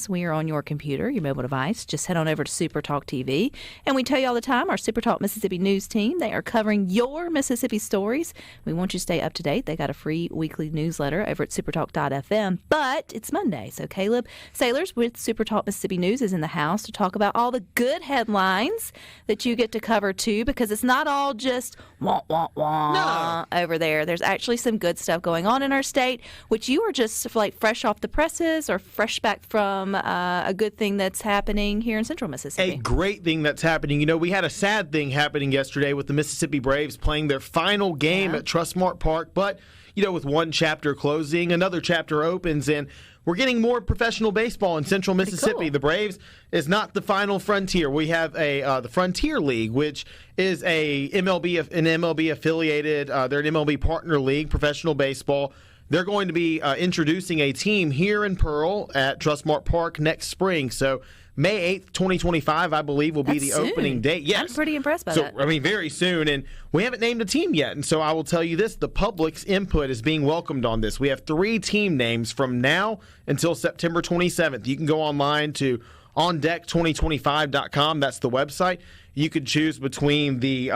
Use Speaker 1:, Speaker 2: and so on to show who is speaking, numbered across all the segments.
Speaker 1: We are on your computer, your mobile device. Just head on over to SuperTalk TV. And we tell you all the time, our SuperTalk Mississippi news team, they are covering your Mississippi stories. We want you to stay up to date. They got a free weekly newsletter over at supertalk.fm. But it's Monday, so Caleb Sailors with SuperTalk Mississippi News is in the house to talk about all the good headlines that you get to cover too, because it's not all just wah, wah, wah over there. There's actually some good stuff going on in our state, which you are just like fresh off the presses or fresh back from a good thing that's happening here in Central Mississippi.
Speaker 2: A great thing that's happening. You know, we had a sad thing happening yesterday with the Mississippi Braves playing their final game at Trustmark Park. But, you know, with one chapter closing, another chapter opens, and we're getting more professional baseball in Central Mississippi. Cool. The Braves is not the final frontier. We have the Frontier League, which is an MLB affiliated. They're an MLB partner league, professional baseball. They're going to be introducing a team here in Pearl at Trustmark Park next spring. So May 8th, 2025, I believe, will be the opening date. Yes.
Speaker 1: I'm pretty impressed by that.
Speaker 2: I mean, very soon. And we haven't named a team yet. And so I will tell you this, the public's input is being welcomed on this. We have 3 team names from now until September 27th. You can go online to ondeck2025.com. That's the website. You could choose between the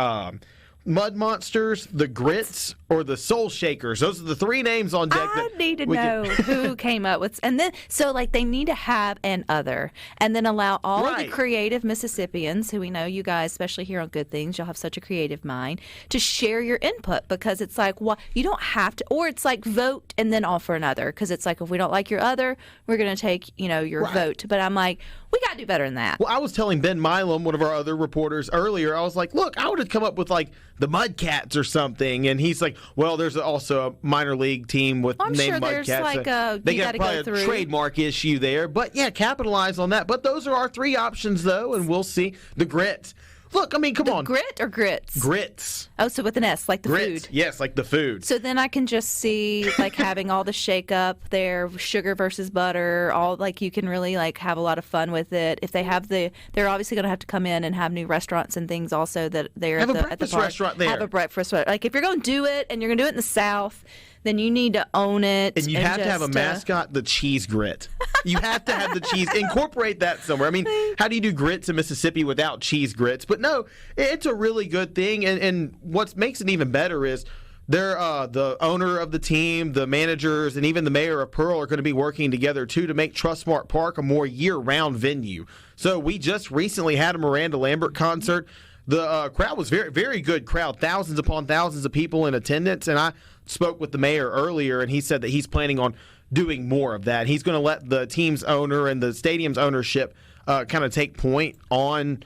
Speaker 2: Mud Monsters, the Grits, or the Soul Shakers. Those are the 3 names on deck.
Speaker 1: I need to know who came up with, and then so like they need to have an other, and then allow all of the creative Mississippians, who we know you guys, especially here on Good Things, you'll have such a creative mind, to share your input, because it's like, well, you don't have to, or it's like vote and then offer another, because it's like if we don't like your other, we're going to take your vote. But I'm like, we got to do better than that.
Speaker 2: Well, I was telling Ben Milam, one of our other reporters earlier, I was like, look, I would have come up with like the Mudcats or something, and he's like, well, there's also a minor league team with named
Speaker 1: sure
Speaker 2: Mudcats.
Speaker 1: There's like
Speaker 2: they got probably a trademark issue there, but yeah, capitalize on that. But those are our 3 options, though, and we'll see. The Grits. Look, I mean, come on.
Speaker 1: Grit or grits?
Speaker 2: Grits.
Speaker 1: Oh, so with an S, like the
Speaker 2: grits.
Speaker 1: food.
Speaker 2: Yes, like the food.
Speaker 1: So then I can just see like having all the shake up there, sugar versus butter, all like you can really like have a lot of fun with it. If they have they're obviously going to have to come in and have new restaurants and things also that they're
Speaker 2: at the
Speaker 1: breakfast
Speaker 2: restaurant there.
Speaker 1: Have a breakfast restaurant. Like if you're going to do it and you're going to do it in the South, then you need to own it.
Speaker 2: And you have to have a mascot, the cheese grit. You have to have the cheese. Incorporate that somewhere. I mean, how do you do grits in Mississippi without cheese grits? But no, it's a really good thing. And what makes it even better is they're the owner of the team, the managers, and even the mayor of Pearl are going to be working together, too, to make Trustmark Park a more year-round venue. So we just recently had a Miranda Lambert concert. The crowd was very, very good crowd, thousands upon thousands of people in attendance. And I spoke with the mayor earlier, and he said that he's planning on doing more of that. He's going to let the team's owner and the stadium's ownership kind of take point on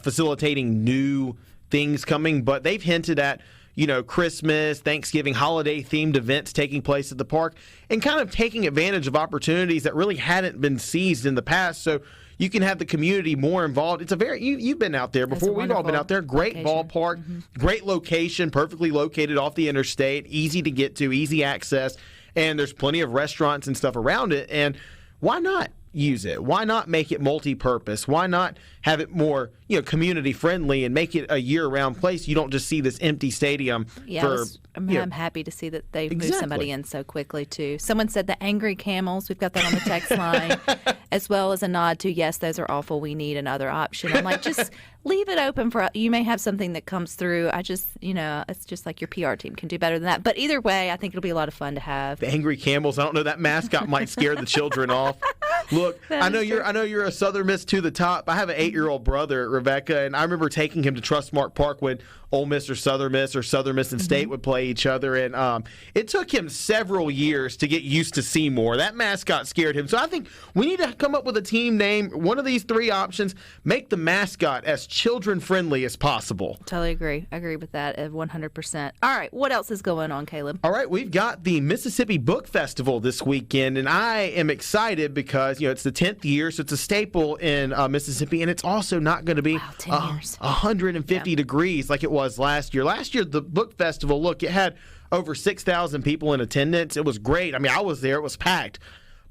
Speaker 2: facilitating new things coming. But they've hinted at, Christmas, Thanksgiving, holiday-themed events taking place at the park and kind of taking advantage of opportunities that really hadn't been seized in the past. So you can have the community more involved. It's a you've been out there before. We've all been out there. Great
Speaker 1: location.
Speaker 2: Ballpark, great location, perfectly located off the interstate, easy to get to, easy access, and there's plenty of restaurants and stuff around it. And why not use it? Why not make it multi-purpose? Why not have it more, community-friendly and make it a year-round place? You don't just see this empty stadium.
Speaker 1: Yeah, I'm happy to see that they've moved somebody in so quickly, too. Someone said the angry camels. We've got that on the text line, as well as a nod to, yes, those are awful. We need another option. I'm like, just leave it open for, you may have something that comes through. I just, it's just like your PR team can do better than that. But either way, I think it'll be a lot of fun to have.
Speaker 2: The angry camels. I don't know. That mascot might scare the children off. Look, I know you're a Southern Miss to the top. I have an 8-year-old brother, Rebecca, and I remember taking him to Trustmark Park when Ole Miss or Southern Miss and State would play each other, and it took him several years to get used to Seymour. That mascot scared him. So I think we need to come up with a team name, one of these 3 options, make the mascot as children-friendly as possible.
Speaker 1: Totally agree. I agree with that 100%. All right, what else is going on, Caleb?
Speaker 2: All right, we've got the Mississippi Book Festival this weekend, and I am excited because, it's the 10th year, so it's a staple in Mississippi, and it's also not going to be 150 degrees like it was last year. Last year, the book festival, it had over 6,000 people in attendance. It was great. I mean, I was there. It was packed.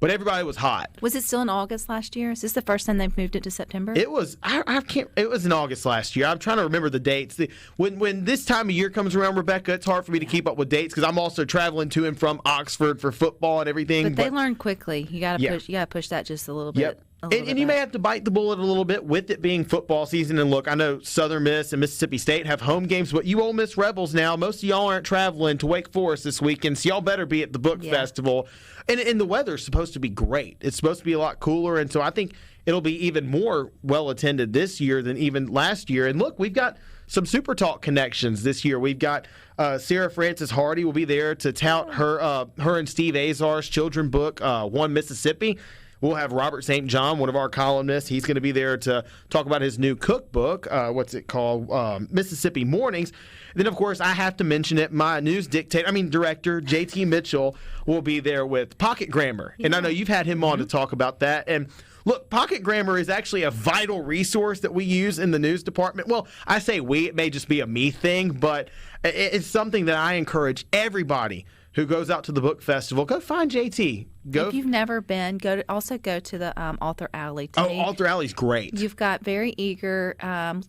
Speaker 2: but everybody was hot.
Speaker 1: Was it still in August last year? Is this the first time they've moved it to September?
Speaker 2: It was. I can't. It was in August last year. I'm trying to remember the dates. When this time of year comes around, Rebecca, it's hard for me to keep up with dates because I'm also traveling to and from Oxford for football and everything.
Speaker 1: But they learn quickly. You got to push that just a little bit.
Speaker 2: Yep. And you may have to bite the bullet a little bit with it being football season. And look, I know Southern Miss and Mississippi State have home games, but you Ole Miss Rebels now, most of y'all aren't traveling to Wake Forest this weekend, so y'all better be at the book festival. And the weather's supposed to be great. It's supposed to be a lot cooler, and so I think it'll be even more well-attended this year than even last year. And look, we've got some SuperTalk connections this year. We've got Sarah Frances Hardy will be there to tout her and Steve Azar's children's book, One Mississippi. We'll have Robert St. John, one of our columnists. He's going to be there to talk about his new cookbook. What's it called? Mississippi Mornings. Then, of course, I have to mention it. My news director, J.T. Mitchell, will be there with Pocket Grammar. Yeah. And I know you've had him on to talk about that. And look, Pocket Grammar is actually a vital resource that we use in the news department. Well, I say we. It may just be a me thing, but it's something that I encourage everybody who goes out to the book festival, go find JT.
Speaker 1: If you've never been, go to the Author Alley.
Speaker 2: Author Alley's great.
Speaker 1: You've got very eager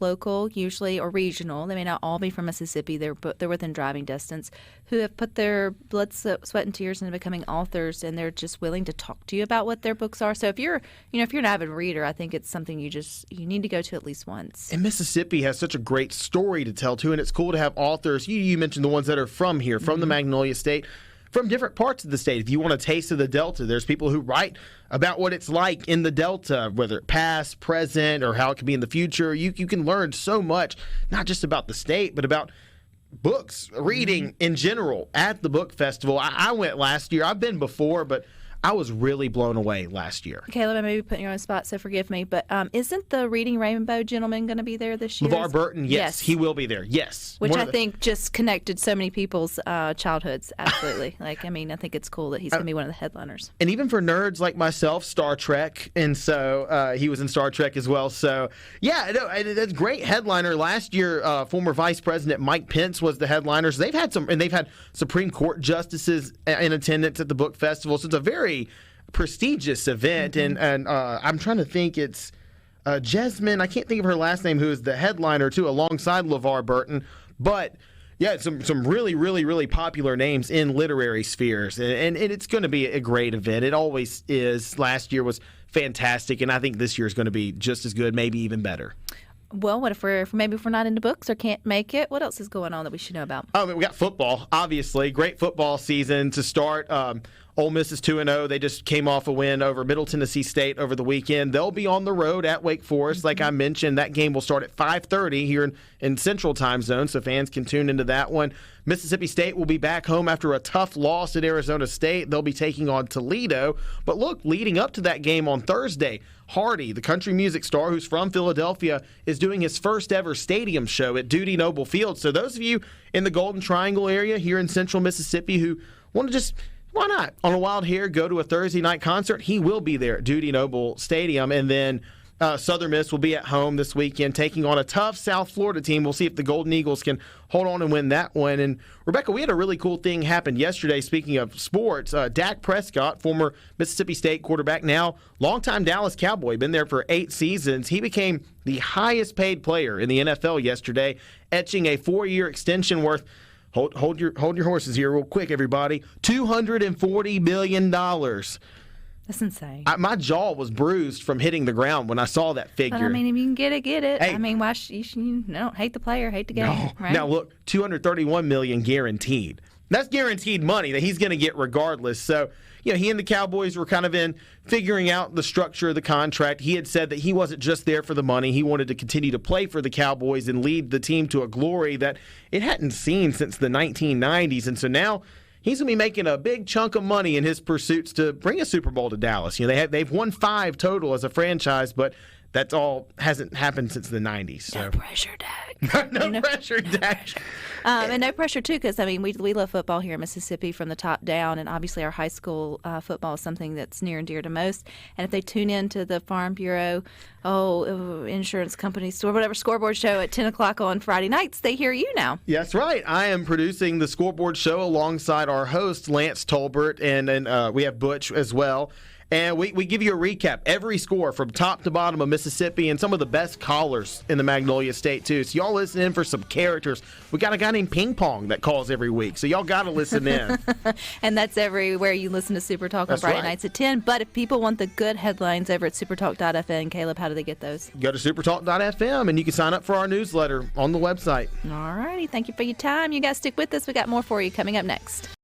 Speaker 1: local, usually, or regional. They may not all be from Mississippi. They're within driving distance. Who have put their blood, sweat, and tears into becoming authors, and they're just willing to talk to you about what their books are. So if you're an avid reader, I think it's something you need to go to at least once.
Speaker 2: And Mississippi has such a great story to tell too, and it's cool to have authors. You mentioned the ones that are from here, from the Magnolia State, from different parts of the state. If you want a taste of the Delta, there's people who write about what it's like in the Delta, whether past, present, or how it could be in the future. You can learn so much, not just about the state, but about books, reading in general at the book festival. I went last year. I've been before, but I was really blown away last year.
Speaker 1: Caleb, I may be putting you on the spot, so forgive me, but isn't the Reading Rainbow gentleman going to be there this year?
Speaker 2: LeVar Burton, yes, he will be there, yes.
Speaker 1: Which I think just connected so many people's childhoods, absolutely. I think it's cool that he's going to be one of the headliners.
Speaker 2: And even for nerds like myself, Star Trek, and so he was in Star Trek as well. So, yeah, that's a great headliner. Last year, former Vice President Mike Pence was the headliner. So they've had Supreme Court justices in attendance at the book festival, so it's a very prestigious event, and I'm trying to think. It's Jasmine. I can't think of her last name, who is the headliner too, alongside LeVar Burton. But yeah, some really, really, really popular names in literary spheres, and it's going to be a great event. It always is. Last year was fantastic, and I think this year is going to be just as good, maybe even better.
Speaker 1: Well, what if we're not into books or can't make it? What else is going on that we should know about?
Speaker 2: We got football, obviously. Great football season to start. Ole Miss is 2-0. They just came off a win over Middle Tennessee State over the weekend. They'll be on the road at Wake Forest. Like I mentioned, that game will start at 5:30 here in Central Time Zone, so fans can tune into that one. Mississippi State will be back home after a tough loss at Arizona State. They'll be taking on Toledo. But look, leading up to that game on Thursday, Hardy, the country music star who's from Philadelphia, is doing his first ever stadium show at Dudy Noble Field. So those of you in the Golden Triangle area here in Central Mississippi who want to just, why not, on a wild hair, go to a Thursday night concert, he will be there at Dudy Noble Stadium. And then Southern Miss will be at home this weekend taking on a tough South Florida team. We'll see if the Golden Eagles can hold on and win that one. And Rebecca, we had a really cool thing happen yesterday. Speaking of sports, Dak Prescott, former Mississippi State quarterback, now longtime Dallas Cowboy, been there for 8 seasons. He became the highest paid player in the NFL yesterday, etching a 4-year extension worth, hold your horses here real quick, everybody, $240 million.
Speaker 1: That's insane.
Speaker 2: My jaw was bruised from hitting the ground when I saw that figure.
Speaker 1: But, if you can get it, get it. Hey, why you don't hate the player, hate the game.
Speaker 2: No.
Speaker 1: Right?
Speaker 2: Now, look, $231 million guaranteed. That's guaranteed money that he's going to get regardless. So, he and the Cowboys were kind of in figuring out the structure of the contract. He had said that he wasn't just there for the money. He wanted to continue to play for the Cowboys and lead the team to a glory that it hadn't seen since the 1990s. And so now he's going to be making a big chunk of money in his pursuits to bring a Super Bowl to Dallas. They've won 5 total as a franchise, but that's all hasn't happened since the 90s. So.
Speaker 1: No pressure, Dak.
Speaker 2: no pressure, Dak.
Speaker 1: And no pressure, too, because, we love football here in Mississippi from the top down, and obviously our high school football is something that's near and dear to most. And if they tune in to the Farm Bureau, insurance company store, whatever, scoreboard show at 10 o'clock on Friday nights, they hear you now.
Speaker 2: Yeah, that's right. I am producing the scoreboard show alongside our host, Lance Tolbert, and we have Butch as well. And we give you a recap, every score from top to bottom of Mississippi, and some of the best callers in the Magnolia State, too. So y'all listen in for some characters. We got a guy named Ping Pong that calls every week, so y'all got to listen in.
Speaker 1: And that's everywhere you listen to Super Talk on Friday nights at 10. But if people want the good headlines over at supertalk.fm, Caleb, how do they get those?
Speaker 2: Go to supertalk.fm, and you can sign up for our newsletter on the website.
Speaker 1: All righty. Thank you for your time. You guys stick with us. We got more for you coming up next.